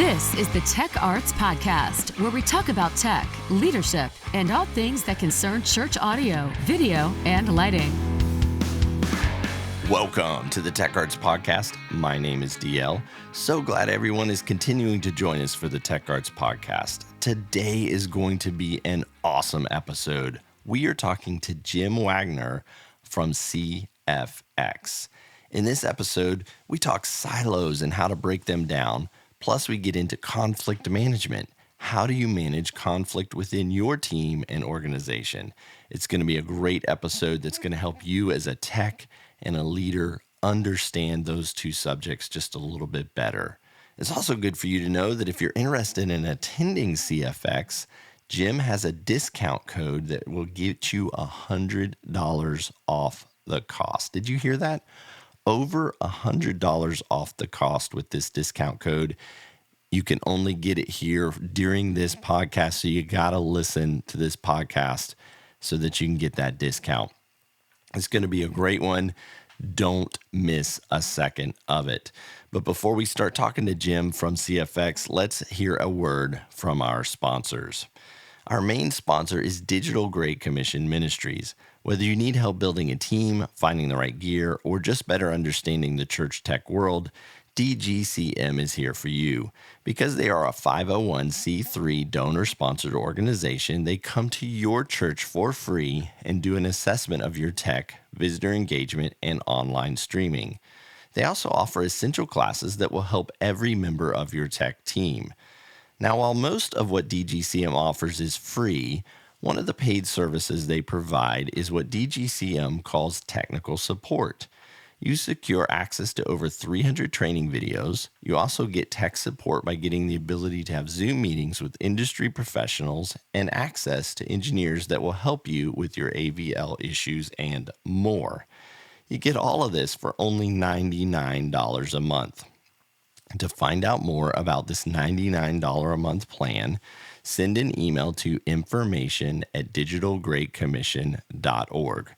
This is the Tech Arts Podcast, where we talk about tech, leadership, and all things that concern church audio, video, and lighting. Welcome to the Tech Arts Podcast. My name is DL. So glad everyone is continuing to join us for the Tech Arts Podcast. Today is going to be an awesome episode. We are talking to Jim Wagner from CFX. In this episode, we talk silos and how to break them down. Plus, we get into conflict management. How do you manage conflict within your team and organization? It's going to be a great episode that's going to help you as a tech and a leader understand those two subjects just a little bit better. It's also good for you to know that if you're interested in attending CFX, Jim has a discount code that will get you $100 off the cost. Did you hear that? Over $100 off the cost with this discount code. You can only get it here during this podcast, so you got to listen to this podcast so that you can get that discount. It's going to be a great one. Don't miss a second of it. But before we start talking to Jim from CFX, let's hear a word from our sponsors. Our main sponsor is Digital Great Commission Ministries. Whether you need help building a team, finding the right gear, or just better understanding the church tech world, DGCM is here for you. Because they are a 501c3 donor-sponsored organization, they come to your church for free and do an assessment of your tech, visitor engagement, and online streaming. They also offer essential classes that will help every member of your tech team. Now, while most of what DGCM offers is free, one of the paid services they provide is what DGCM calls technical support. You secure access to over 300 training videos. You also get tech support by getting the ability to have Zoom meetings with industry professionals and access to engineers that will help you with your AVL issues and more. You get all of this for only $99 a month. To find out more about this $99 a month plan, send an email to information@digitalgreatcommission.org.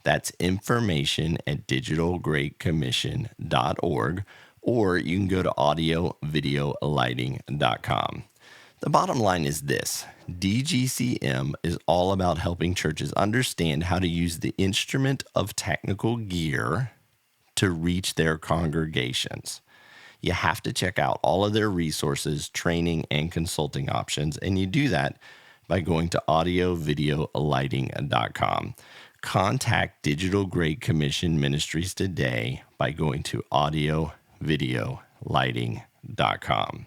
That's information@digitalgreatcommission.org, or you can go to audiovideolighting.com. The bottom line is this: DGCM is all about helping churches understand how to use the instrument of technical gear to reach their congregations. You have to check out all of their resources, training, and consulting options, and you do that by going to audiovideolighting.com. Contact Digital Great Commission Ministries today by going to audiovideolighting.com.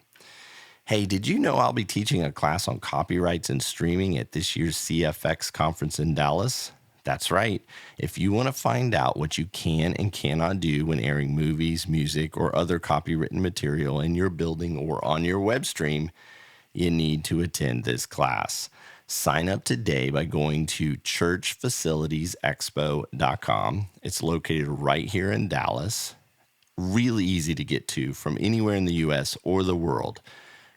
Hey, did you know I'll be teaching a class on copyrights and streaming at this year's CFX conference in Dallas? That's right. If you want to find out what you can and cannot do when airing movies, music, or other copywritten material in your building or on your web stream, you need to attend this class. Sign up today by going to churchfacilitiesexpo.com. It's located right here in Dallas. Really easy to get to from anywhere in the U.S. or the world.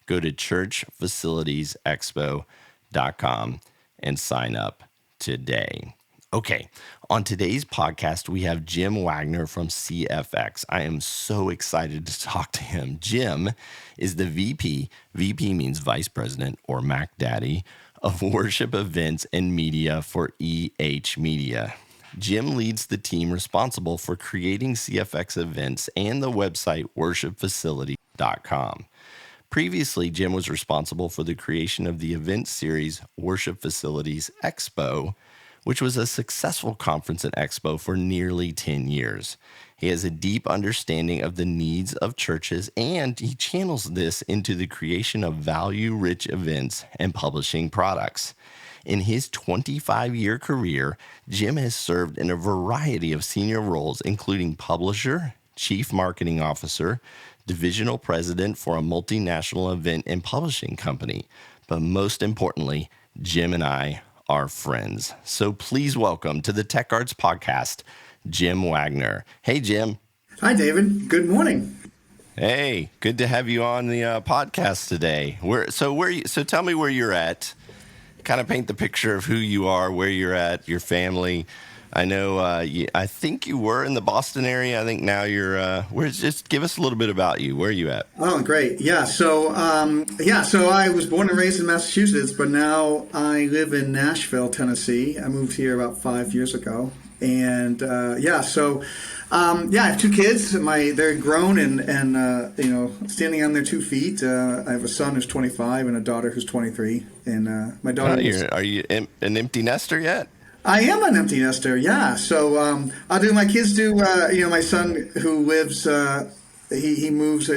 Go to churchfacilitiesexpo.com and sign up today. Okay, on today's podcast, we have Jim Wagner from CFX. I am so excited to talk to him. Jim is the VP means Vice President or Mac Daddy, of Worship Events and Media for EH Media. Jim leads the team responsible for creating CFX events and the website worshipfacility.com. Previously, Jim was responsible for the creation of the event series Worship Facilities Expo, which was a successful conference and expo for nearly 10 years. He has a deep understanding of the needs of churches, and he channels this into the creation of value-rich events and publishing products. In his 25-year career, Jim has served in a variety of senior roles, including publisher, chief marketing officer, divisional president for a multinational event and publishing company. But most importantly, Jim and I are friends. So please welcome to the Tech Arts Podcast, Jim Wagner. Hey, Jim. Hi, David. Good morning. Hey, good to have you on the podcast today. So tell me where you're at. Kind of paint the picture of who you are, where you're at, your family. I know. I think you were in the Boston area. I think now you're. Just give us a little bit about you. Where are you at? Oh, great. Yeah. So I was born and raised in Massachusetts, but now I live in Nashville, Tennessee. I moved here about 5 years ago. And I have two kids. They're grown and standing on their 2 feet. I have a son who's 25 and a daughter who's 23. And my daughter. Are you an empty nester yet? I am an empty nester, yeah. So my kids do. My son who lives, he moves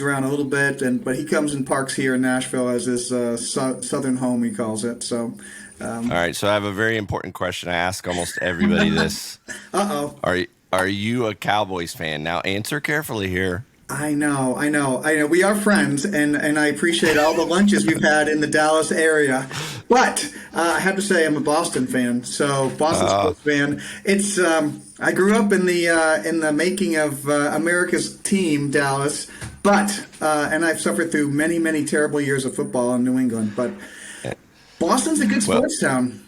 around a little bit, but he comes and parks here in Nashville as his southern home, he calls it. So. All right. So I have a very important question. I ask almost everybody this. Are you a Cowboys fan? Now answer carefully here. I know. We are friends, and I appreciate all the lunches we've had in the Dallas area. But I have to say, I'm a Boston fan. So Boston sports fan. It's I grew up in the making of America's team, Dallas. But and I've suffered through many, many terrible years of football in New England. But Boston's a good sports town.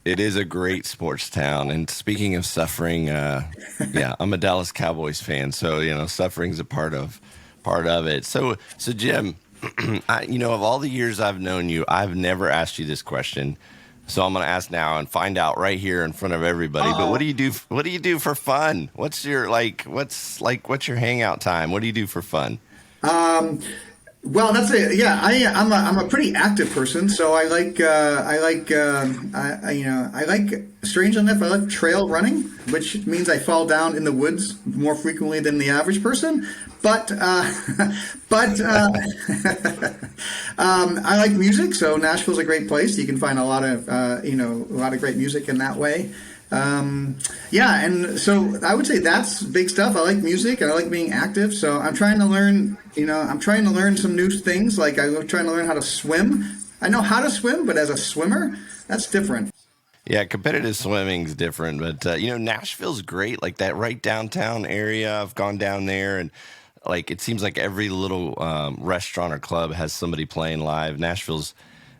It is a great sports town. And speaking of suffering, I'm a Dallas Cowboys fan. So, suffering's a part of it. So Jim, of all the years I've known you, I've never asked you this question. So I'm going to ask now and find out right here in front of everybody. But what do you do? What do you do for fun? What's your hangout time? What do you do for fun? Well, that's it. Yeah, I'm a pretty active person, so I like strangely enough, I like trail running, which means I fall down in the woods more frequently than the average person. But I like music, so Nashville's a great place. You can find a lot of great music in that way. And so I would say that's big stuff. I like music and I like being active. So I'm trying to learn, some new things. Like I'm trying to learn how to swim. I know how to swim, but as a swimmer, that's different. Yeah, competitive swimming's different, but Nashville's great. Like that right downtown area. I've gone down there and it seems like every little restaurant or club has somebody playing live. Nashville's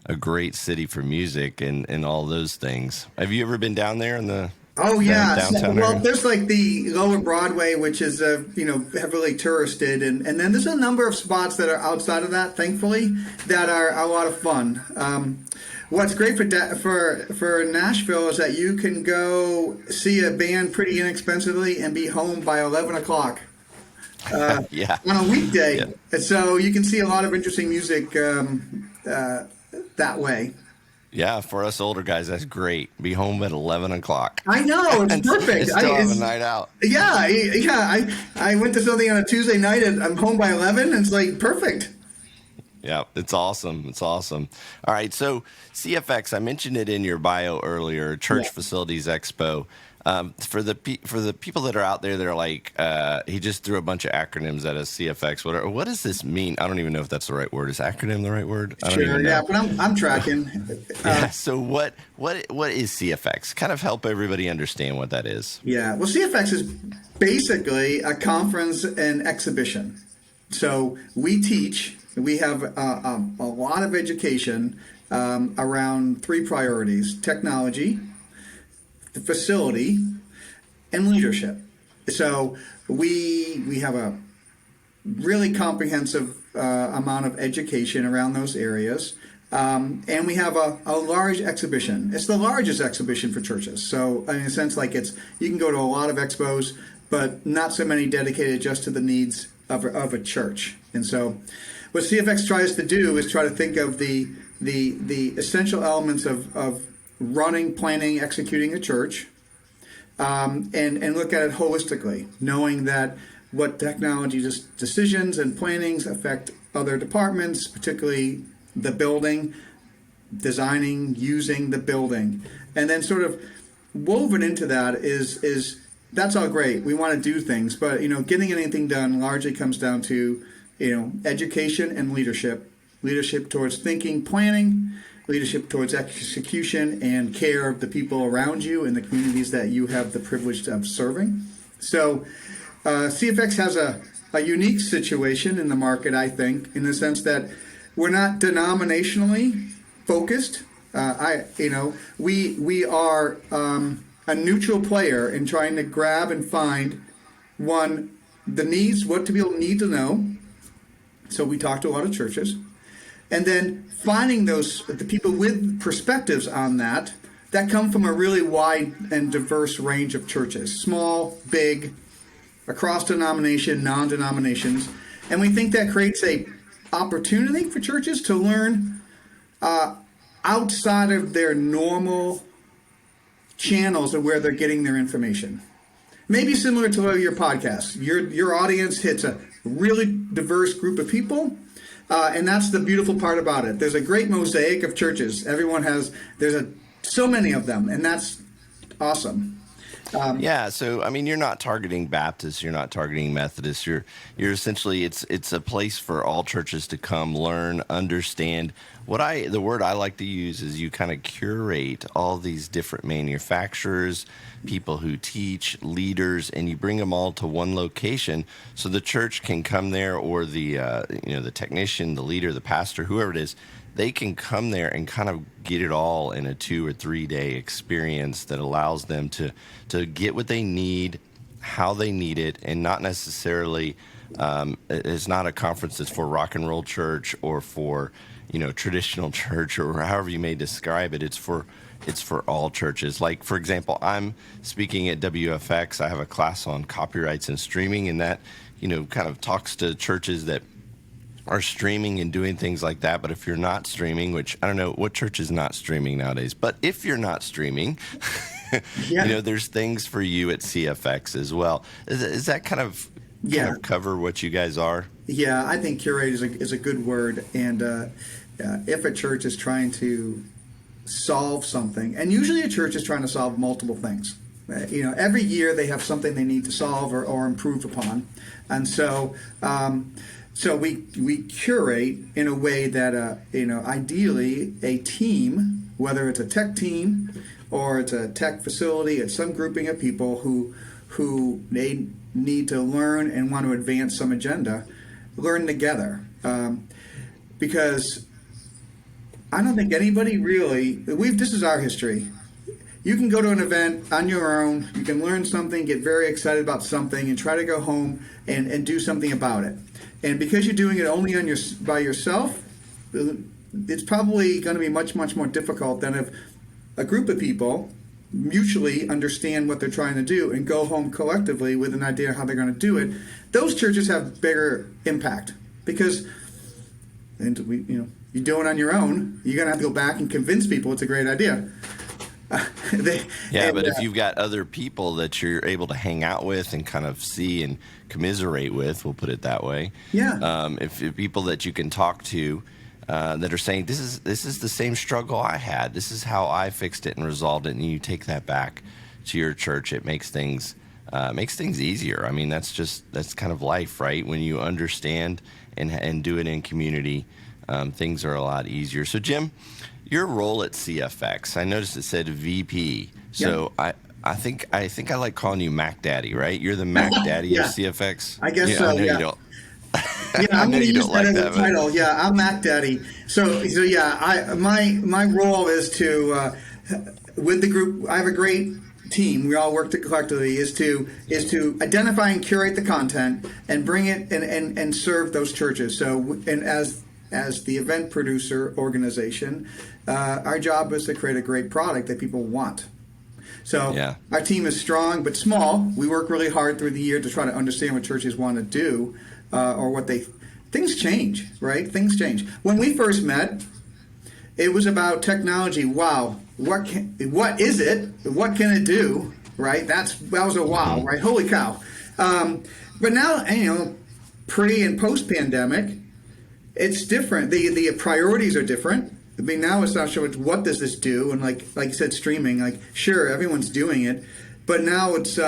a great city for music and all those things. Have you ever been down there in the downtown area? There's the Lower Broadway, which is heavily touristed, and then there's a number of spots that are outside of that, thankfully, that are a lot of fun. What's great for Nashville is that you can go see a band pretty inexpensively and be home by 11 o'clock. On a weekday. Yeah. And so you can see a lot of interesting music that way. Yeah, for us older guys, that's great. Be home at 11 o'clock. I know, it's perfect. Still have a night out. Yeah. I went to something on a Tuesday night and I'm home by 11 and it's perfect. Yeah, it's awesome. It's awesome. All right, so CFX, I mentioned it in your bio earlier, Church Facilities Expo. For the people that are out there that are like, he just threw a bunch of acronyms at us, CFX. What does this mean? I don't even know if that's the right word. Is acronym the right word? I don't even know. Yeah, but I'm tracking. So what is CFX? Kind of help everybody understand what that is. Yeah, well, CFX is basically a conference and exhibition. So we teach. We have a lot of education around 3 priorities: technology, the facility, and leadership. So we have a really comprehensive amount of education around those areas. And we have a large exhibition. It's the largest exhibition for churches. So in a sense, you can go to a lot of expos, but not so many dedicated just to the needs of a church. And so what CFX tries to do is try to think of the essential elements of running, planning, executing a church, and look at it holistically, knowing that what technology decisions and plannings affect other departments, particularly the building, designing, using the building. And then sort of woven into that is that's all great. We want to do things, but getting anything done largely comes down to education and leadership. Leadership towards thinking, planning, leadership towards execution and care of the people around you and the communities that you have the privilege of serving. So CFX has a unique situation in the market, I think, in the sense that we're not denominationally focused. We are a neutral player in trying to grab and find, one, the needs, what people need to know. So we talk to a lot of churches. And then finding the people with perspectives on that come from a really wide and diverse range of churches, small, big, across denomination, non-denominations. And we think that creates a opportunity for churches to learn outside of their normal channels of where they're getting their information. Maybe similar to your podcast. Your audience hits a really diverse group of people, and that's the beautiful part about it. There's a great mosaic of churches. So many of them, and that's awesome. So I mean, you're not targeting Baptists, you're not targeting Methodists. You're essentially it's a place for all churches to come, learn, understand. The word I like to use is you kind of curate all these different manufacturers, people who teach, leaders, and you bring them all to one location so the church can come there, or the technician, the leader, the pastor, whoever it is. They can come there and kind of get it all in a 2 or 3 day experience that allows them to get what they need, how they need it, and not necessarily it's not a conference that's for rock and roll church or for traditional church or however you may describe it. It's for all churches. Like, for example, I'm speaking at WFX. I have a class on copyrights and streaming, and that kind of talks to churches that are streaming and doing things like that. But if you're not streaming, which I don't know what church is not streaming nowadays, but if you're not streaming, there's things for you at CFX as well. Is that kind of cover what you guys are? Yeah, I think curate is a good word. And if a church is trying to solve something, and usually a church is trying to solve multiple things. Every year they have something they need to solve or improve upon. And so we curate in a way that ideally a team, whether it's a tech team or it's a tech facility, it's some grouping of people who they need to learn and want to advance some agenda, learn together. Because I don't think anybody really, this is our history. You can go to an event on your own, you can learn something, get very excited about something, and try to go home and do something about it. And because you're doing it only by yourself, it's probably going to be much, much more difficult than if a group of people mutually understand what they're trying to do and go home collectively with an idea how they're going to do it. Those churches have bigger impact because, you do it on your own, you're going to have to go back and convince people it's a great idea. But if you've got other people that you're able to hang out with and kind of see and commiserate with, we'll put it that way. If people that you can talk to that are saying this is the same struggle I had, this is how I fixed it and resolved it, and you take that back to your church, it makes things easier. I mean, that's kind of life, right? When you understand and do it in community, things are a lot easier. So, Jim, your role at CFX, I noticed it said VP. So I think I like calling you Mac Daddy, right? You're the Mac Daddy of CFX. I guess so. You don't. I'm going to use that as a title. Yeah, I'm Mac Daddy. So my role is to with the group. I have a great team. We all work collectively. Is to identify and curate the content and bring it and serve those churches. So as the event producer organization, our job is to create a great product that people want. So our team is strong but small. We work really hard through the year to try to understand what churches want to do or what things change, right? Things change. When we first met, it was about technology. Wow, what is it? What can it do? Right? That was a wow, right? Holy cow. But now, pre and post pandemic, it's different. The priorities are different. I mean, now it's not sure what does this do, and like you said, streaming. Like, sure, everyone's doing it, but now it's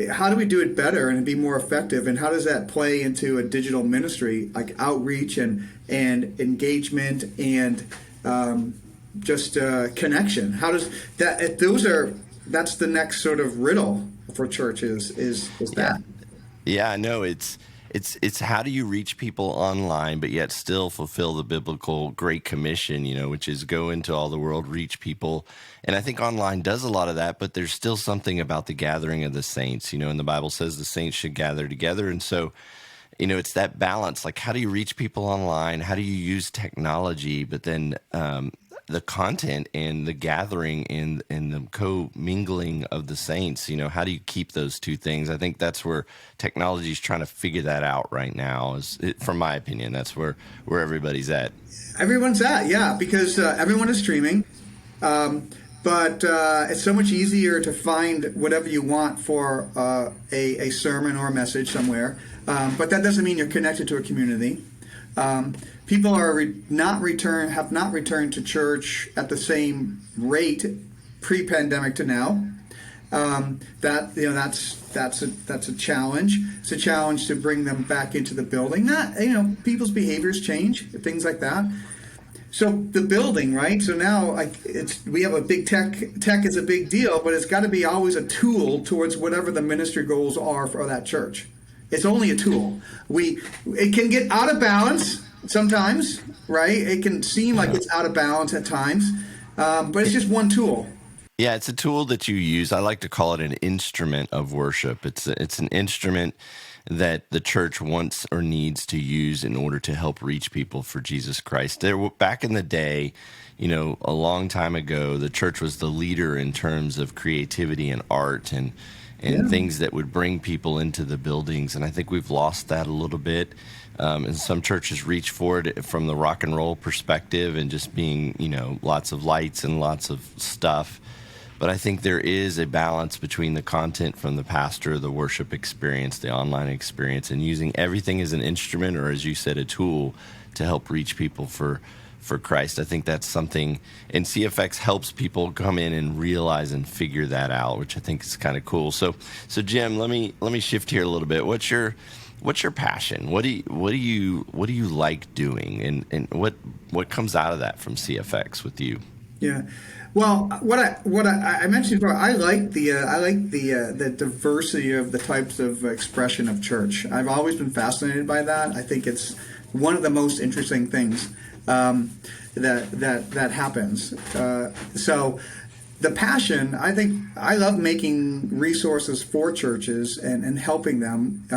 how do we do it better and be more effective, and how does that play into a digital ministry, like outreach and engagement and just connection? How does that? That's the next sort of riddle for churches. Is that? Yeah, no, it's it's how do you reach people online, but yet still fulfill the biblical Great Commission, which is go into all the world, reach people. And I think online does a lot of that, but there's still something about the gathering of the saints, and the Bible says the saints should gather together. And so, it's that balance. Like, how do you reach people online? How do you use technology? But then the content and the gathering and the co-mingling of the saints, how do you keep those two things? I think that's where technology is trying to figure that out right now. From my opinion, that's where everybody's at. Everyone's at, yeah, because everyone is streaming. But it's so much easier to find whatever you want for a sermon or a message somewhere. But that doesn't mean you're connected to a community. People are have not returned to church at the same rate pre-pandemic to now. That's a challenge. It's a challenge to bring them back into the building. People's behaviors change, things like that. So the building, right? So now we have a big tech. Tech is a big deal, but it's got to be always a tool towards whatever the ministry goals are for that church. It's only a tool. It can get out of balance sometimes, right? It can seem like it's out of balance at times, but it's just one tool. Yeah, it's a tool that you use. I like to call it an instrument of worship. It's an instrument that the church wants or needs to use in order to help reach people for Jesus Christ. Back in the day, a long time ago, the church was the leader in terms of creativity and art and things that would bring people into the buildings. And I think we've lost that a little bit. And some churches reach for it from the rock and roll perspective and just being, lots of lights and lots of stuff. But I think there is a balance between the content from the pastor, the worship experience, the online experience, and using everything as an instrument or, as you said, a tool to help reach people for Christ. I think that's something, and CFX helps people come in and realize and figure that out, which I think is kind of cool. So Jim, let me shift here a little bit. What's your passion? What do you like doing, and what comes out of that from CFX with you? Yeah. Well, what I mentioned before, I like the diversity of the types of expression of church. I've always been fascinated by that. I think it's one of the most interesting things that happens. So the passion, I think, I love making resources for churches and helping them.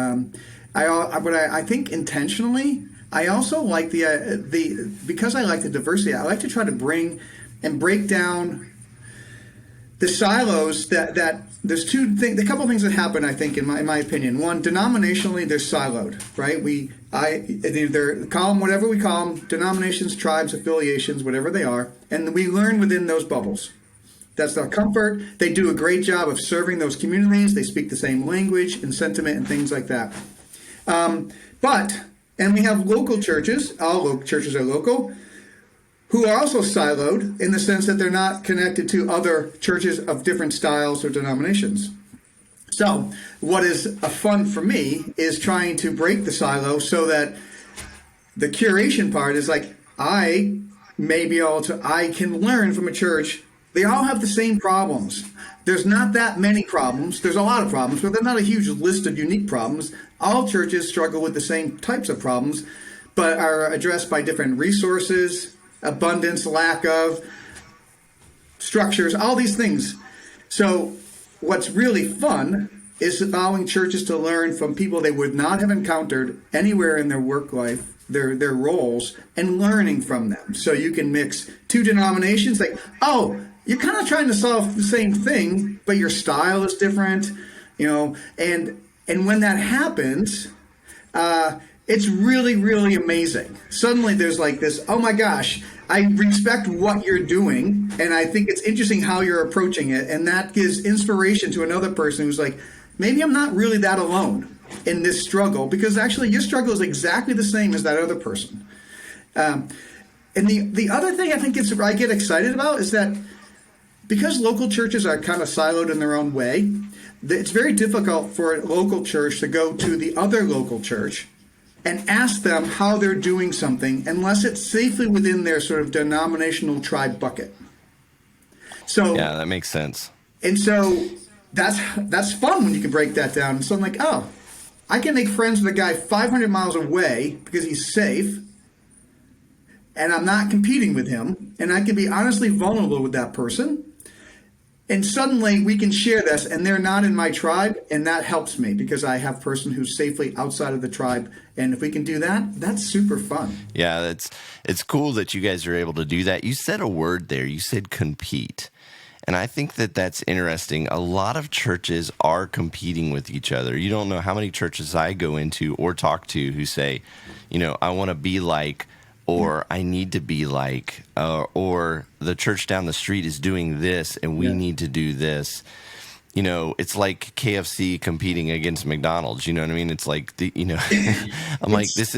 I think intentionally, I also like because I like the diversity. I like to try to bring and break down the silos that there's a couple of things that happen, I think, in my opinion. One, denominationally, they're siloed, right? They're call them whatever we call them, denominations, tribes, affiliations, whatever they are, and we learn within those bubbles. That's their comfort. They do a great job of serving those communities. They speak the same language and sentiment and things like that. And we have local churches, all local churches are local, who are also siloed in the sense that they're not connected to other churches of different styles or denominations. So what is fun for me is trying to break the silo so that the curation part is like, I can learn from a church. They all have the same problems. There's not that many problems. There's a lot of problems, but there's not a huge list of unique problems. All churches struggle with the same types of problems, but are addressed by different resources, abundance, lack of, structures, all these things. So what's really fun is allowing churches to learn from people they would not have encountered anywhere in their work life, their roles, and learning from them. So you can mix two denominations, like, you're kind of trying to solve the same thing, but your style is different, and when that happens, it's really, really amazing. Suddenly there's like this, oh my gosh, I respect what you're doing, and I think it's interesting how you're approaching it, and that gives inspiration to another person who's like, maybe I'm not really that alone in this struggle, because actually your struggle is exactly the same as that other person. And the other thing I think I get excited about is that because local churches are kind of siloed in their own way, it's very difficult for a local church to go to the other local church and ask them how they're doing something unless it's safely within their sort of denominational tribe bucket. So yeah, that makes sense. And so that's fun when you can break that down. So I'm like, I can make friends with a guy 500 miles away because he's safe, and I'm not competing with him, and I can be honestly vulnerable with that person. And suddenly we can share this, and they're not in my tribe, and that helps me because I have a person who's safely outside of the tribe. And if we can do that, that's super fun. Yeah, it's cool that you guys are able to do that. You said a word there. You said compete. And I think that that's interesting. A lot of churches are competing with each other. You don't know how many churches I go into or talk to who say, I want to be like, or I need to be like, or the church down the street is doing this and we need to do this. It's like KFC competing against McDonald's. You know what I mean? It's like, I'm like, this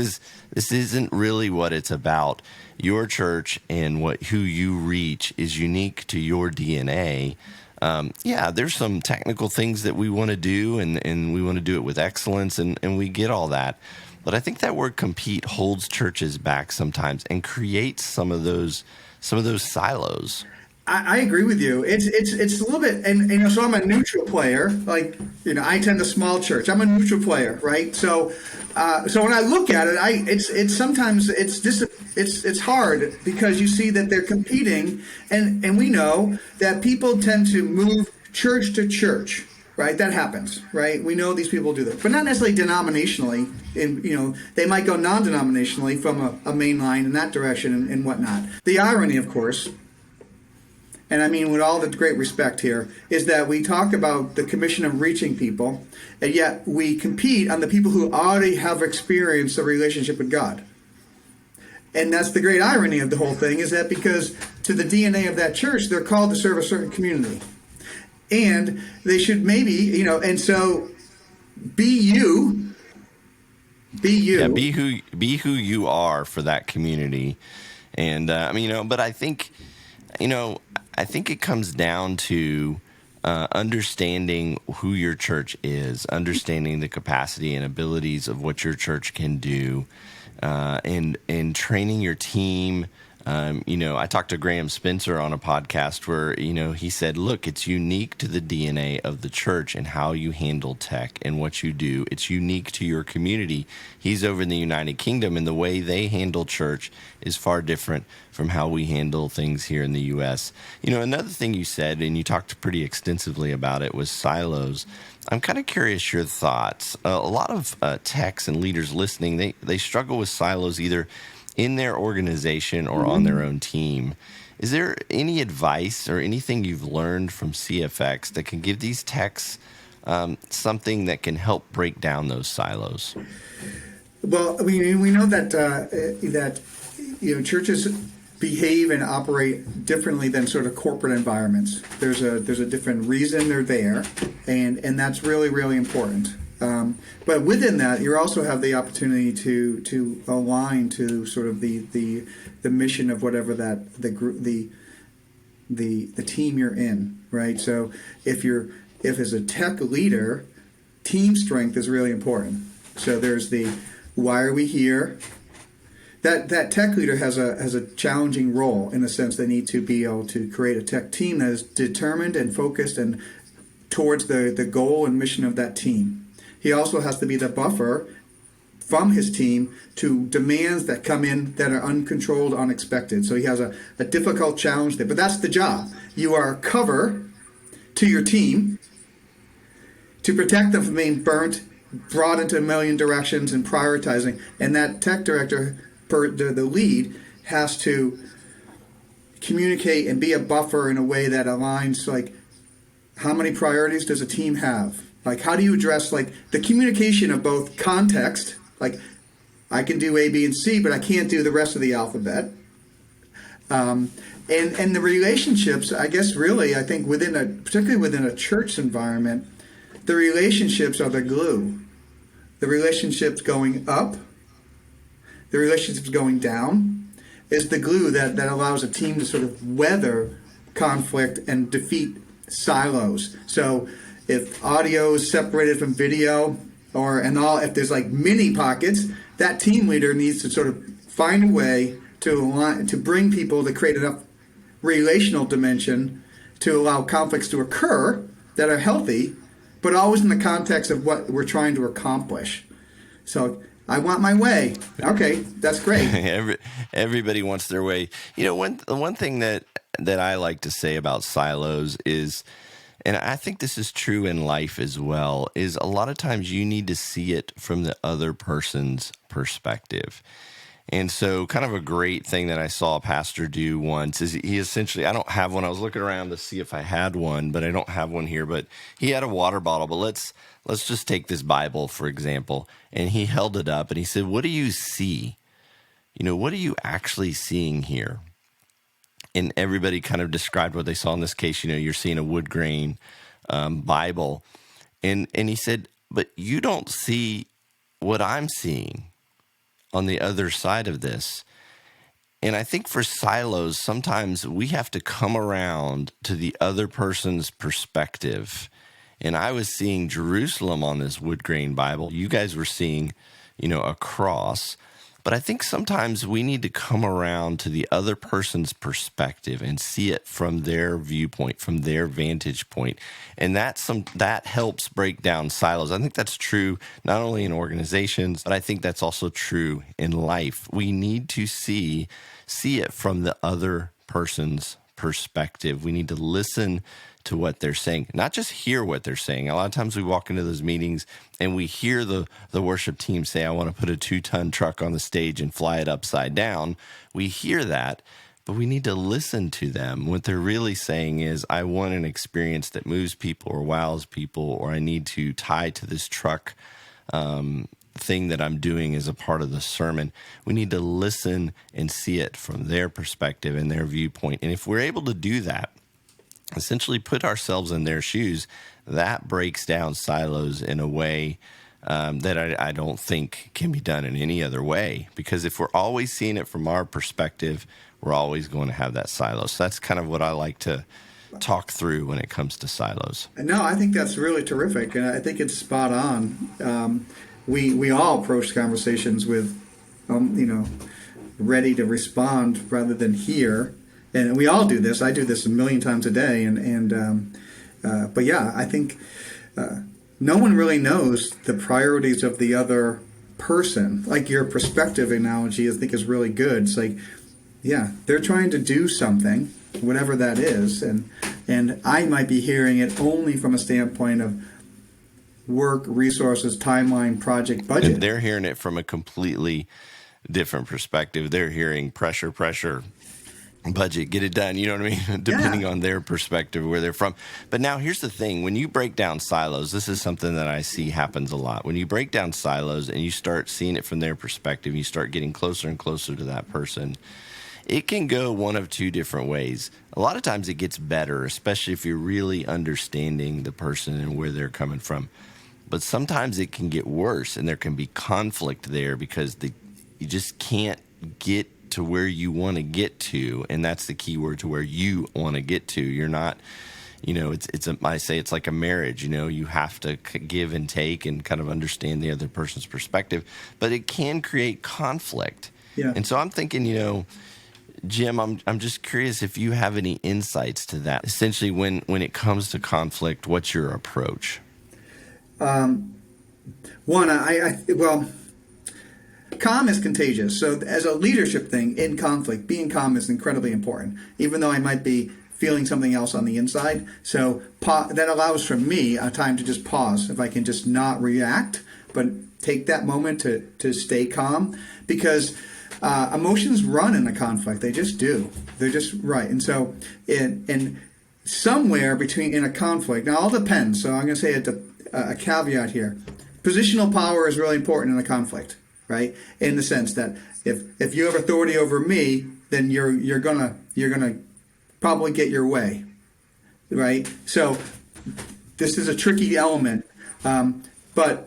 isn't really what it's about. Your church and who you reach is unique to your DNA. There's some technical things that we want to do, and we want to do it with excellence, and we get all that. But I think that word compete holds churches back sometimes and creates some of those silos. I agree with you. It's a little bit, and so I'm a neutral player. Like, I attend a small church. I'm a neutral player, right? So when I look at it, it's sometimes it's hard because you see that they're competing, and we know that people tend to move church to church, right? That happens, right? We know these people do that, but not necessarily denominationally. And they might go non-denominationally from a main line in that direction and whatnot. The irony, of course, and I mean with all the great respect here, is that we talk about the commission of reaching people, and yet we compete on the people who already have experienced a relationship with God. And that's the great irony of the whole thing, is that because to the DNA of that church, they're called to serve a certain community. And they should maybe, and so be you. Yeah, be who you are for that community. And, but I think it comes down to understanding who your church is, understanding the capacity and abilities of what your church can do, and training your team. I talked to Graham Spencer on a podcast where, he said, look, it's unique to the DNA of the church and how you handle tech and what you do. It's unique to your community. He's over in the United Kingdom, and the way they handle church is far different from how we handle things here in the U.S. Another thing you said, and you talked pretty extensively about it, was silos. I'm kind of curious your thoughts. A lot of techs and leaders listening, they struggle with silos either in their organization or on their own team. Is there any advice or anything you've learned from CFX that can give these techs something that can help break down those silos? Well, we know that churches behave and operate differently than sort of corporate environments. There's a different reason they're there, and that's really, really important. But within that, you also have the opportunity to align to sort of the mission of whatever that the group the team you're in, right? So if as a tech leader, team strength is really important. So there's the why are we here? That tech leader has a challenging role in the sense they need to be able to create a tech team that is determined and focused and towards the goal and mission of that team. He also has to be the buffer from his team to demands that come in that are uncontrolled, unexpected. So he has a difficult challenge there. But that's the job. You are a cover to your team to protect them from being burnt, brought into a million directions, and prioritizing. And that tech director, the lead, has to communicate and be a buffer in a way that aligns, like, how many priorities does a team have? Like, how do you address, like, the communication of both context, like, I can do A, B, and C, but I can't do the rest of the alphabet. And the relationships, I guess, really, I think particularly within a church environment, the relationships are the glue. The relationships going up, the relationships going down is the glue that allows a team to sort of weather conflict and defeat silos. So if audio is separated from video, if there's like mini pockets, that team leader needs to sort of find a way to bring people to create enough relational dimension to allow conflicts to occur that are healthy, but always in the context of what we're trying to accomplish. So I want my way. Okay, that's great. Everybody wants their way. One thing that I like to say about silos is, and I think this is true in life as well, is a lot of times you need to see it from the other person's perspective. And so kind of a great thing that I saw a pastor do once is he essentially, I don't have one. I was looking around to see if I had one, but I don't have one here. But he had a water bottle. But let's just take this Bible, for example. And he held it up and he said, "What do you see? What are you actually seeing here?" And everybody kind of described what they saw. In this case, you're seeing a wood grain Bible. And he said, "But you don't see what I'm seeing on the other side of this." And I think for silos, sometimes we have to come around to the other person's perspective. And I was seeing Jerusalem on this wood grain Bible. You guys were seeing, a cross. But I think sometimes we need to come around to the other person's perspective and see it from their viewpoint, from their vantage point. And that helps break down silos. I think that's true not only in organizations, but I think that's also true in life. We need to see it from the other person's perspective. We need to listen to what they're saying, not just hear what they're saying. A lot of times we walk into those meetings and we hear the worship team say, "I want to put a 2-ton truck on the stage and fly it upside down." We hear that, but we need to listen to them. What they're really saying is, "I want an experience that moves people or wows people, or I need to tie to this truck thing that I'm doing as a part of the sermon." We need to listen and see it from their perspective and their viewpoint. And if we're able to do that, essentially put ourselves in their shoes, that breaks down silos in a way that I don't think can be done in any other way. Because if we're always seeing it from our perspective, we're always going to have that silo. So that's kind of what I like to talk through when it comes to silos. No, I think that's really terrific, and I think it's spot on. We all approach conversations with, ready to respond rather than hear. And we all do this. I do this a million times a day. But yeah, I think no one really knows the priorities of the other person. Like your perspective analogy, I think is really good. It's like, yeah, they're trying to do something, whatever that is, and I might be hearing it only from a standpoint of work, resources, timeline, project, budget. And they're hearing it from a completely different perspective. They're hearing pressure, budget, get it done, you know what I mean? Depending on their perspective, where they're from. But now here's the thing. When you break down silos, this is something that I see happens a lot. When you break down silos and you start seeing it from their perspective, you start getting closer and closer to that person, it can go one of two different ways. A lot of times it gets better, especially if you're really understanding the person and where they're coming from. But sometimes it can get worse, and there can be conflict there because you just can't get to where you want to get to, and that's the key word, to where you want to get to. You're not, I say it's like a marriage. You have to give and take and kind of understand the other person's perspective, but it can create conflict. Yeah. And so I'm thinking, Jim, I'm just curious if you have any insights to that. Essentially, when it comes to conflict, what's your approach? Calm is contagious. So as a leadership thing in conflict, being calm is incredibly important, even though I might be feeling something else on the inside. So that allows for me a time to just pause. If I can just not react, but take that moment to stay calm, because emotions run in a conflict. They just do. They're just right. And so in somewhere between in a conflict, now it all depends. So I'm going to say a caveat here. Positional power is really important in a conflict. Right, in the sense that if you have authority over me, then you're gonna probably get your way, right? So this is a tricky element, but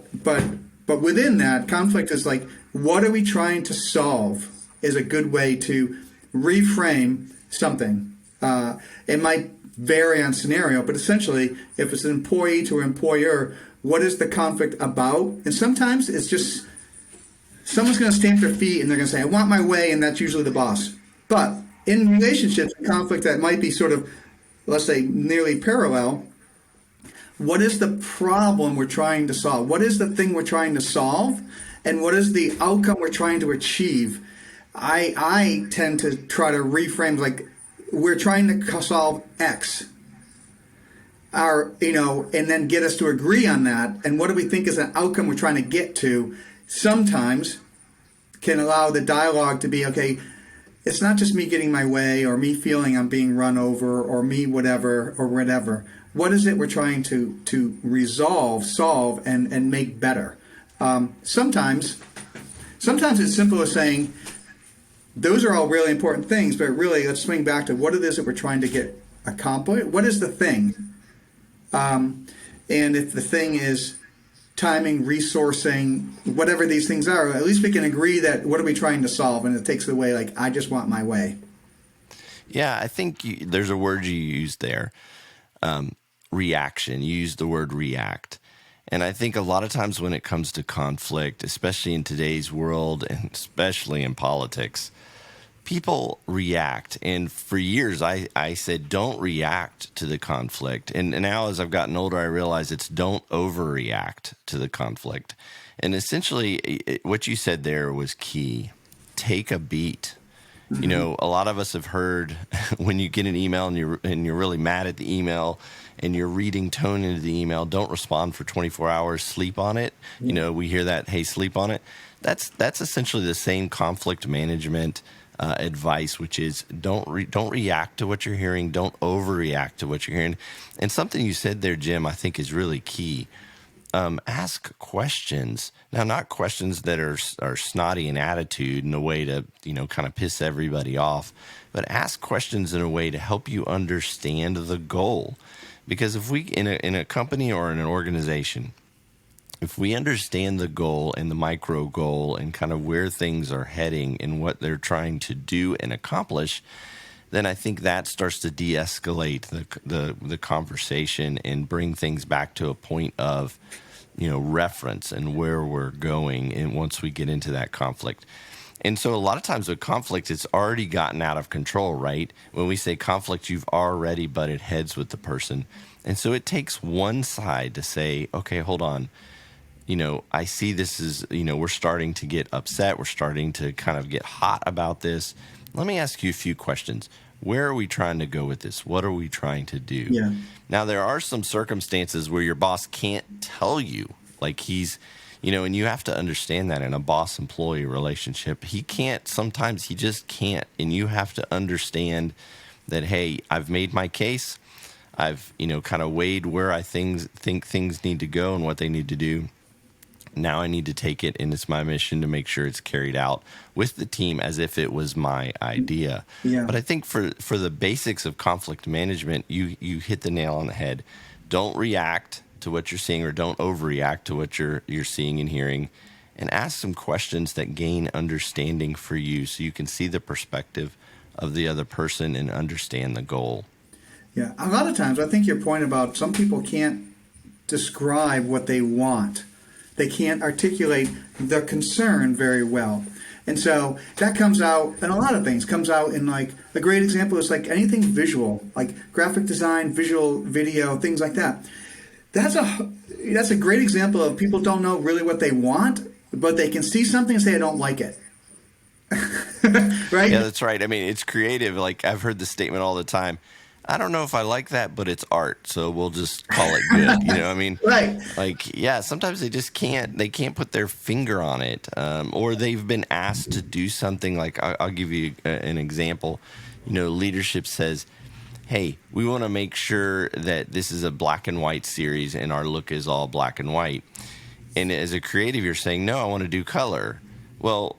within that, conflict is like, what are we trying to solve? Is a good way to reframe something. It might vary on scenario, but essentially, if it's an employee to an employer, what is the conflict about? And sometimes it's just someone's going to stamp their feet and they're going to say, "I want my way," and that's usually the boss. But in relationships, a conflict that might be sort of, let's say, nearly parallel, what is the problem we're trying to solve? What is the thing we're trying to solve? And what is the outcome we're trying to achieve? I tend to try to reframe like we're trying to solve X. And then get us to agree on that. And what do we think is an outcome we're trying to get to? Sometimes can allow the dialogue to be, okay, it's not just me getting my way or me feeling I'm being run over or me whatever or whatever. What is it we're trying to resolve, solve, and make better? Sometimes it's simple as saying, those are all really important things, but really let's swing back to what it is that we're trying to get accomplished. What is the thing? And if the thing is timing, resourcing, whatever these things are, at least we can agree that what are we trying to solve? And it takes away like, I just want my way. Yeah, I think there's a word you used there, reaction. You used the word react. And I think a lot of times when it comes to conflict, especially in today's world and especially in politics, people react. And for years, I said, don't react to the conflict. And now as I've gotten older, I realize it's don't overreact to the conflict. And essentially, what you said there was key. Take a beat. You know, a lot of us have heard when you get an email and you're really mad at the email and you're reading tone into the email, don't respond for 24 hours, sleep on it. You know, we hear that, hey, sleep on it. That's essentially the same conflict management advice, which is don't react to what you're hearing, don't overreact to what you're hearing. And something you said there, Jim, I think is really key. Ask questions. Now, not questions that are snotty in attitude in a way to, kind of piss everybody off, but ask questions in a way to help you understand the goal. Because if we, in a company or in an organization, if we understand the goal and the micro goal and kind of where things are heading and what they're trying to do and accomplish, then I think that starts to de-escalate the conversation and bring things back to a point of, reference and where we're going. And once we get into that conflict. And so a lot of times with conflict, it's already gotten out of control, right? When we say conflict, you've already butted heads with the person. And so it takes one side to say, okay, hold on. I see this is, we're starting to get upset. We're starting to kind of get hot about this. Let me ask you a few questions. Where are we trying to go with this? What are we trying to do? Yeah. Now, there are some circumstances where your boss can't tell you, like he's, and you have to understand that in a boss-employee relationship. Sometimes he just can't. And you have to understand that, hey, I've made my case. I've, kind of weighed where I think things need to go and what they need to do. Now I need to take it, and it's my mission to make sure it's carried out with the team as if it was my idea. Yeah. But I think for the basics of conflict management, you hit the nail on the head. Don't react to what you're seeing or don't overreact to what you're seeing and hearing, and ask some questions that gain understanding for you so you can see the perspective of the other person and understand the goal. Yeah, a lot of times I think your point about some people can't describe what they want. They can't articulate the concern very well. And so that comes out in a lot of things. Comes out in like a great example is like anything visual, like graphic design, visual, video, things like that. That's a great example of people don't know really what they want, but they can see something and say, I don't like it. Right? Yeah, that's right. I mean, it's creative. Like I've heard the statement all the time. I don't know if I like that, but it's art, so we'll just call it good. Right. Like, yeah, sometimes they just can't put their finger on it, or they've been asked to do something. Like, I'll give you an example. Leadership says, hey, we want to make sure that this is a black and white series and our look is all black and white. And as a creative, you're saying, no, I want to do color. Well,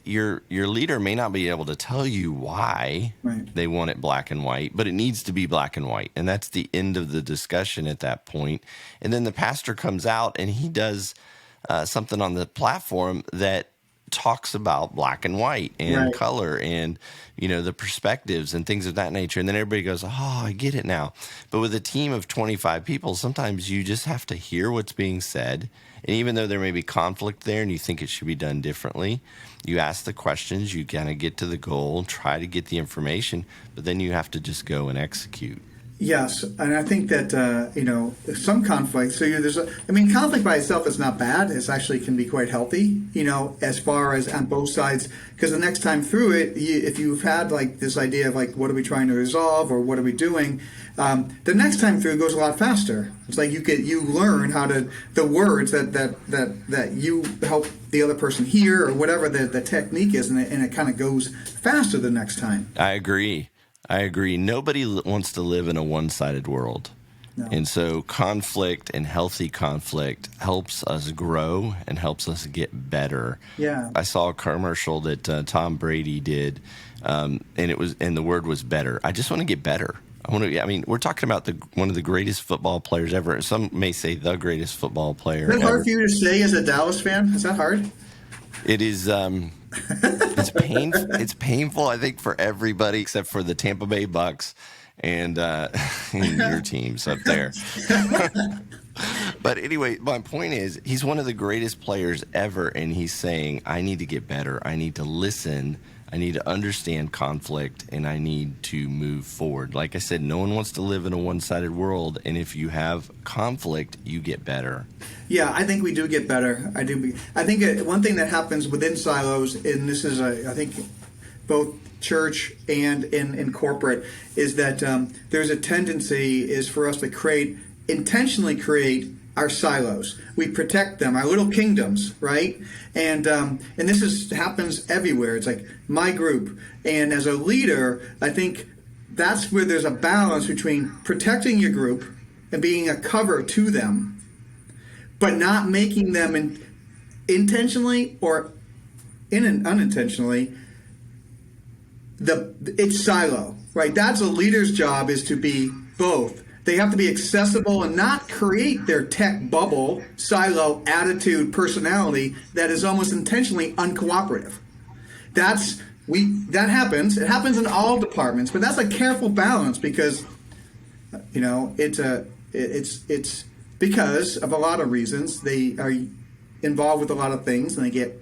your leader may not be able to tell you why they want it black and white, but it needs to be black and white. And that's the end of the discussion at that point. And then the pastor comes out and he does something on the platform that talks about black and white and color and, the perspectives and things of that nature. And then everybody goes, oh, I get it now. But with a team of 25 people, sometimes you just have to hear what's being said. And even though there may be conflict there and you think it should be done differently, you ask the questions, you kind of get to the goal, try to get the information, but then you have to just go and execute. Yes, and I think that some conflict. So conflict by itself is not bad. It actually can be quite healthy. As far as on both sides, because the next time through it, if you've had like this idea of like what are we trying to resolve or what are we doing, the next time through goes a lot faster. It's like you learn how to the words that you help the other person hear or whatever the technique is, and it kind of goes faster the next time. I agree. Nobody wants to live in a one-sided world. No. And so conflict and healthy conflict helps us grow and helps us get better. Yeah. I saw a commercial that Tom Brady did, and the word was better. I just want to get better. We're talking about one of the greatest football players ever. Some may say the greatest football player ever. Is that hard for you to say as a Dallas fan? Is that hard? It is. It's painful. It's painful, I think, for everybody except for the Tampa Bay Bucks and your teams up there. But anyway, my point is, he's one of the greatest players ever, and he's saying, I need to get better. I need to listen. I need to understand conflict, and I need to move forward. Like I said, no one wants to live in a one-sided world, and if you have conflict, you get better. Yeah, I think we do get better. I do. I think one thing that happens within silos, and this is, I think, both church and in corporate, is that there's a tendency is for us to intentionally create our silos. We protect them, our little kingdoms, right? And this happens everywhere. It's like my group. And as a leader, I think that's where there's a balance between protecting your group and being a cover to them, but not making them intentionally or unintentionally it's silo, right? That's a leader's job, is to be both. They have to be accessible and not create their tech bubble, silo, attitude, personality that is almost intentionally uncooperative. That happens. It happens in all departments, but that's a careful balance because, it's because of a lot of reasons. They are involved with a lot of things and they get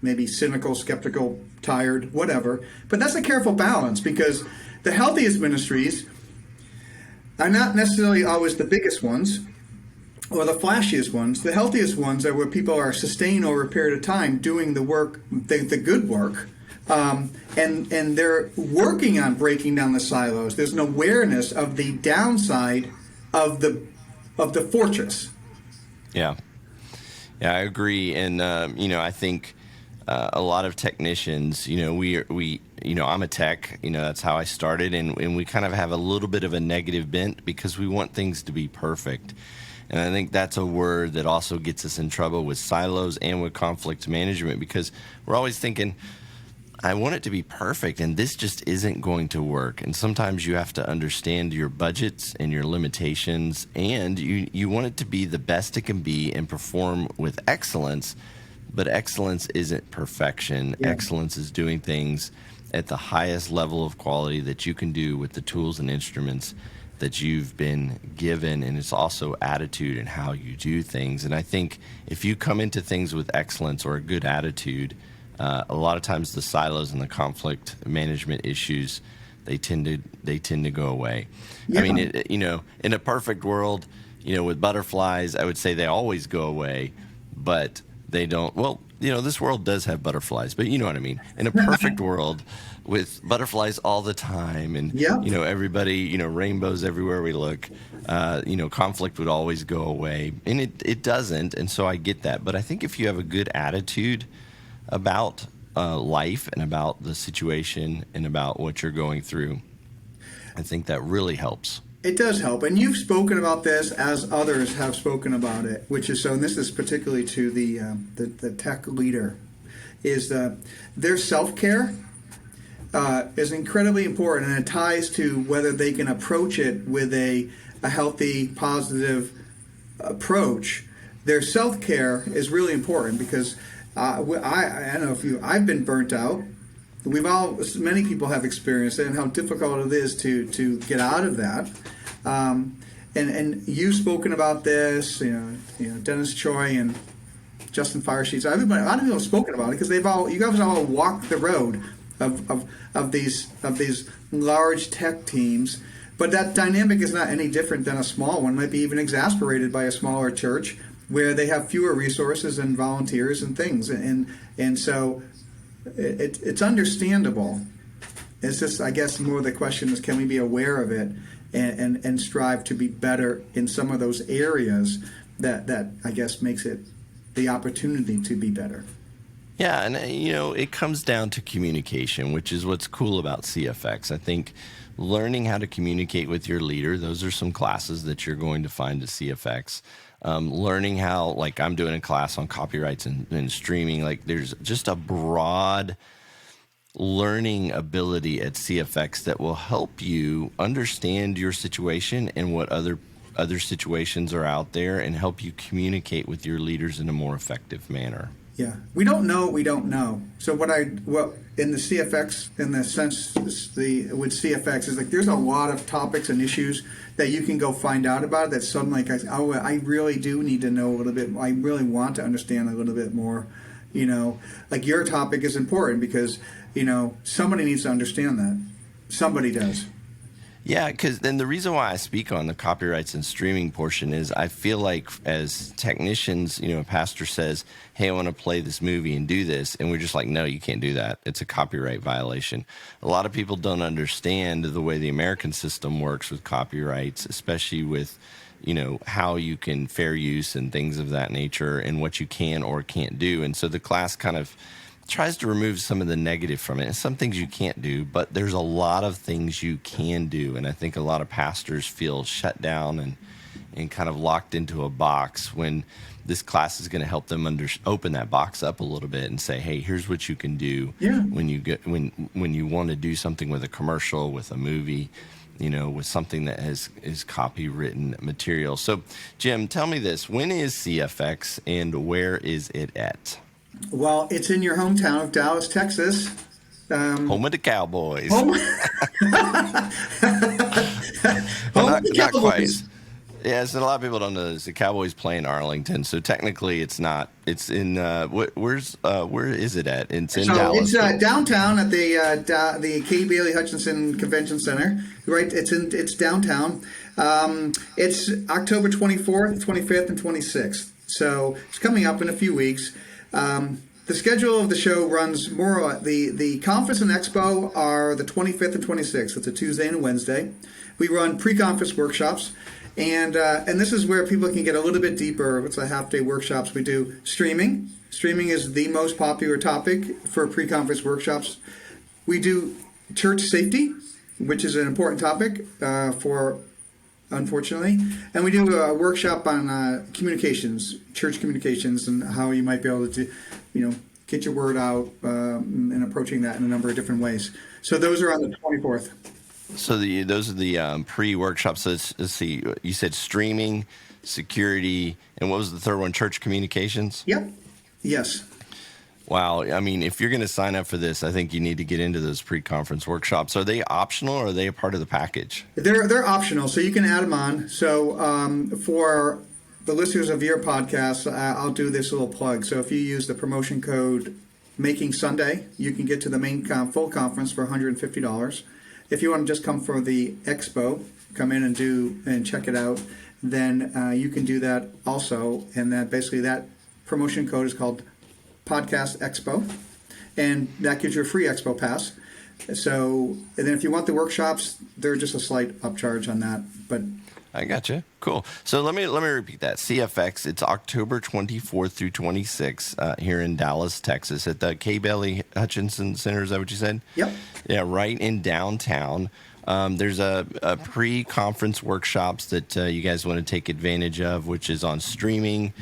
maybe cynical, skeptical, tired, whatever. But that's a careful balance because the healthiest ministries are not necessarily always the biggest ones or the flashiest ones. The healthiest ones are where people are sustained over a period of time doing the work, the good work, and they're working on breaking down the silos. There's an awareness of the downside of the fortress. Yeah, I agree, and I think a lot of technicians, I'm a tech, that's how I started, and we kind of have a little bit of a negative bent because we want things to be perfect. And I think that's a word that also gets us in trouble with silos and with conflict management because we're always thinking, I want it to be perfect, and this just isn't going to work. And sometimes you have to understand your budgets and your limitations, and you want it to be the best it can be and perform with excellence. But excellence isn't perfection. Yeah. Excellence is doing things at the highest level of quality that you can do with the tools and instruments that you've been given. And it's also attitude and how you do things. And I think if you come into things with excellence or a good attitude, a lot of times the silos and the conflict management issues, they tend to go away. Yeah. I mean, in a perfect world, with butterflies, I would say they always go away, but they don't. Well, this world does have butterflies, but you know what I mean. In a perfect world with butterflies all the time and, everybody, rainbows everywhere we look, conflict would always go away. And it doesn't. And so I get that. But I think if you have a good attitude about life and about the situation and about what you're going through, I think that really helps. It does help, and you've spoken about this as others have spoken about it, which is so. And this is particularly to the tech leader, is their self-care is incredibly important, and it ties to whether they can approach it with a healthy, positive approach. Their self-care is really important because I don't know if I've been burnt out. Many people have experienced it, and how difficult it is to get out of that. And you've spoken about this, Dennis Choi and Justin Firesheets. A lot of people have spoken about it because you guys all walked the road of these large tech teams But that dynamic is not any different than a small one. It might be even exasperated by a smaller church where they have fewer resources and volunteers and things. And so it's understandable. It's just, I guess, more the question is, can we be aware of it and strive to be better in some of those areas that I guess makes it the opportunity to be better. Yeah, and it comes down to communication, which is what's cool about CFX. I think learning how to communicate with your leader, those are some classes that you're going to find at CFX. Learning how, like I'm doing a class on copyrights and streaming, like there's just a broad learning ability at CFX that will help you understand your situation and what other situations are out there and help you communicate with your leaders in a more effective manner. Yeah, we don't know what we don't know. So what in the CFX, in the sense with CFX is like there's a lot of topics and issues that you can go find out about that suddenly like I really do need to know a little bit. I really want to understand a little bit more. Like your topic is important because somebody needs to understand that. Somebody does. Yeah, because then the reason why I speak on the copyrights and streaming portion is I feel like as technicians, a pastor says, hey, I want to play this movie and do this. And we're just like, no, you can't do that. It's a copyright violation. A lot of people don't understand the way the American system works with copyrights, especially with, how you can fair use and things of that nature and what you can or can't do. And so the class kind of tries to remove some of the negative from it. And some things you can't do, but there's a lot of things you can do. And I think a lot of pastors feel shut down and kind of locked into a box when this class is going to help them open that box up a little bit and say, hey, here's what you can do when you want to do something with a commercial, with a movie, with something that is copywritten material. So, Jim, tell me this. When is CFX and where is it at? Well, it's in your hometown of Dallas, Texas. Home of the Cowboys. Home of the Not Cowboys. quite. Yeah, so a lot of people don't know this. The Cowboys play in Arlington, so technically it's not. It's in where is it at? It's in Dallas. It's downtown at the K. Bailey Hutchinson Convention Center. Right, it's downtown. It's October 24th, 25th, and 26th. So it's coming up in a few weeks. The schedule of the show runs more. The conference and expo are the 25th and 26th. It's a Tuesday and a Wednesday. We run pre-conference workshops, and this is where people can get a little bit deeper. It's a half-day workshops. We do streaming. Streaming is the most popular topic for pre-conference workshops. We do church safety, which is an important topic unfortunately. And we do a workshop on communications, church communications, and how you might be able to, get your word out and approaching that in a number of different ways. So those are on the 24th. So those are the pre-workshops. So let's see. You said streaming, security, and what was the third one? Church communications? Yep. Yes. Wow. I mean, if you're going to sign up for this, I think you need to get into those pre-conference workshops. Are they optional or are they a part of the package? They're optional, so you can add them on. So for the listeners of your podcast, I'll do this little plug. So if you use the promotion code Making Sunday, you can get to the main full conference for $150. If you want to just come for the expo, come in and check it out, then you can do that also. And that promotion code is called Podcast Expo, and that gives you a free expo pass. So, and then if you want the workshops, they're just a slight upcharge on that. But I gotcha. Cool. So let me repeat that. CFX. It's October 24th through 26th here in Dallas, Texas, at the K. Bailey Hutchinson Center. Is that what you said? Yep. Yeah, right in downtown. There's a pre-conference workshops that you guys want to take advantage of, which is on streaming,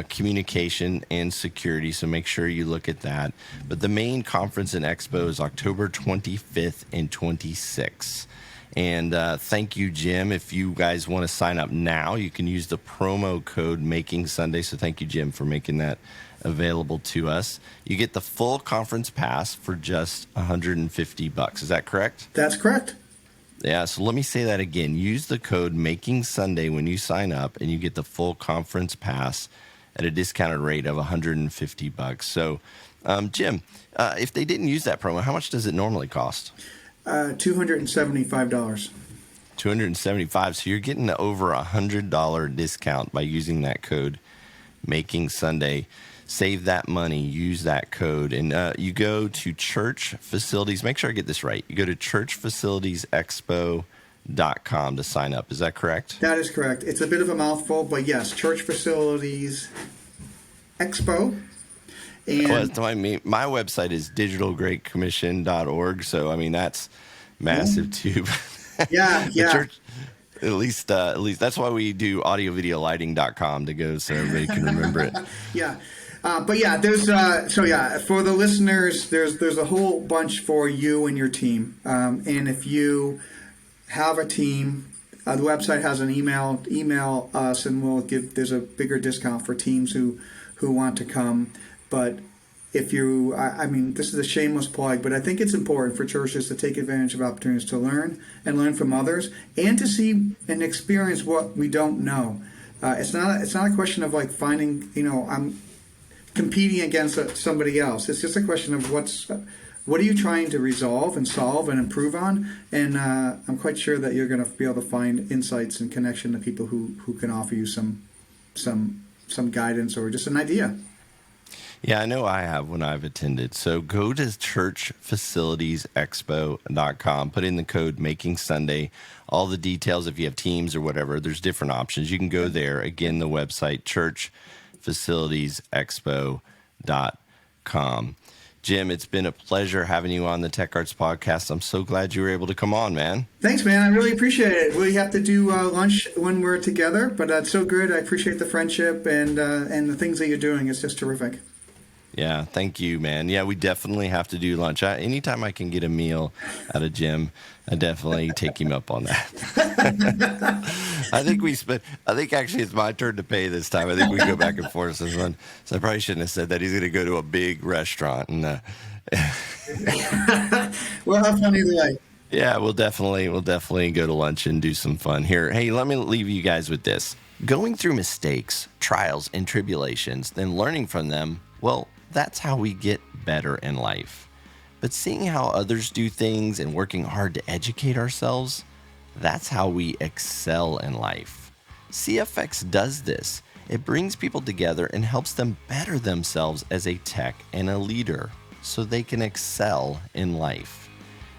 communication, and security. So make sure you look at that. But the main conference and expo is October 25th and 26th. And thank you, Jim. If you guys want to sign up now, you can use the promo code Making Sunday. So thank you, Jim, for making that available to us. You get the full conference pass for just $150. Is that correct? That's correct. Yeah, so let me say that again. Use the code Making Sunday when you sign up, and you get the full conference pass at a discounted rate of $150. So, Jim, if they didn't use that promo, how much does it normally cost? $275. $275. So you're getting over $100 discount by using that code, Making Sunday. Save that money, use that code, and you go to church facilities. Make sure I get this right. You go to churchfacilitiesexpo.com to sign up. Is that correct? That is correct. It's a bit of a mouthful, but yes, Church Facilities Expo. And Well, my website is digitalgreatcommission.org. So, I mean, that's massive too. yeah. Church, at least that's why we do audiovideolighting.com to go so everybody can remember it. Yeah. But yeah, there's for the listeners, there's a whole bunch for you and your team. And if you have a team, the website has an email. Email us, and there's a bigger discount for teams who want to come. But if you, I mean, this is a shameless plug, but I think it's important for churches to take advantage of opportunities to learn from others and to see and experience what we don't know. It's not a question of like finding, I'm competing against somebody else. It's just a question of what are you trying to resolve and solve and improve on. And I'm quite sure that you're going to be able to find insights and connection to people who can offer you some guidance or just an idea. Yeah, I know I have when I've attended. So go to churchfacilitiesexpo.com, put in the code Making Sunday, all the details. If you have teams or whatever, there's different options. You can go there. Again, the website, churchfacilitiesexpo.com. Jim, it's been a pleasure having you on the Tech Arts Podcast. I'm so glad you were able to come on, man. Thanks, man. I really appreciate it. We have to do lunch when we're together, but it's so good. I appreciate the friendship and the things that you're doing. It's just terrific. Yeah, thank you, man. Yeah, we definitely have to do lunch. Anytime I can get a meal out of Jim, I definitely take him up on that. I think actually it's my turn to pay this time. I think we go back and forth this one. So I probably shouldn't have said that. He's going to go to a big restaurant. And we'll have fun either way. Yeah, we'll definitely go to lunch and do some fun here. Hey, let me leave you guys with this. Going through mistakes, trials, and tribulations, then learning from them, well, that's how we get better in life. But seeing how others do things and working hard to educate ourselves, that's how we excel in life. CFX does this. It brings people together and helps them better themselves as a tech and a leader so they can excel in life.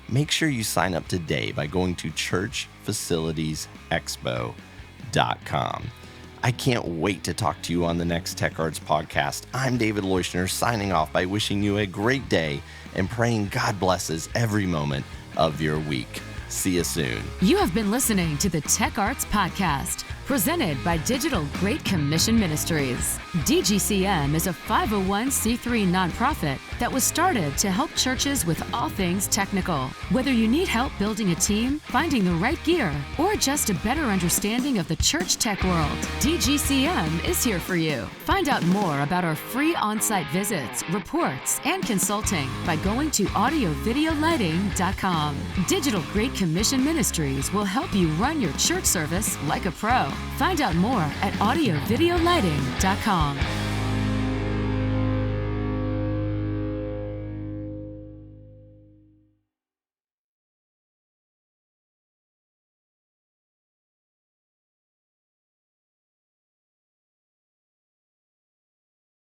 Make sure you sign up today by going to churchfacilitiesexpo.com. I can't wait to talk to you on the next Tech Arts Podcast. I'm David Leuschner, signing off by wishing you a great day and praying God blesses every moment of your week. See you soon. You have been listening to the Tech Arts Podcast, presented by Digital Great Commission Ministries. DGCM is a 501c3 nonprofit that was started to help churches with all things technical. Whether you need help building a team, finding the right gear, or just a better understanding of the church tech world, DGCM is here for you. Find out more about our free on-site visits, reports, and consulting by going to audiovideolighting.com. Digital Great Commission Ministries will help you run your church service like a pro. Find out more at audiovideolighting.com.